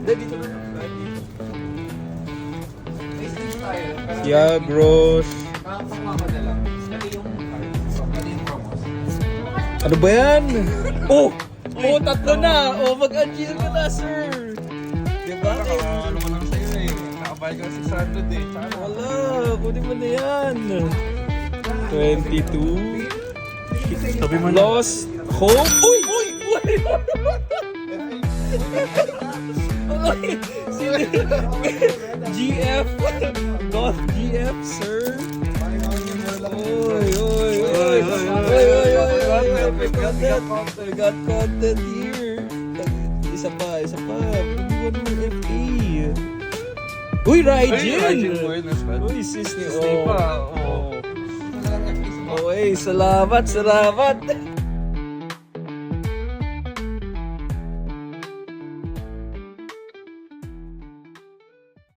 Dito na. May stage tayo. Yeah, bros. Nakakasama ko na lang. Pati yung promos. Ano ba yan? Oh! Oh, tatlo na! Oh, mag-agil ka na, sir! Diba? Ano ko lang sa'yo eh. Nakabayad ka sa 600 eh. Tsaka Wala, kunin mo na yan. 22. Sabi mo Lost Hope. Uy! Uy! Uy! Uy! Sino? GF. Goth GF, sir. Uy! Uy! Uy! Uy! Uy! We got content here. Isa pa. Pwede mo ng FA. Uy, Raijin! Uy, sis ni pa. Oh. Okay, salamat.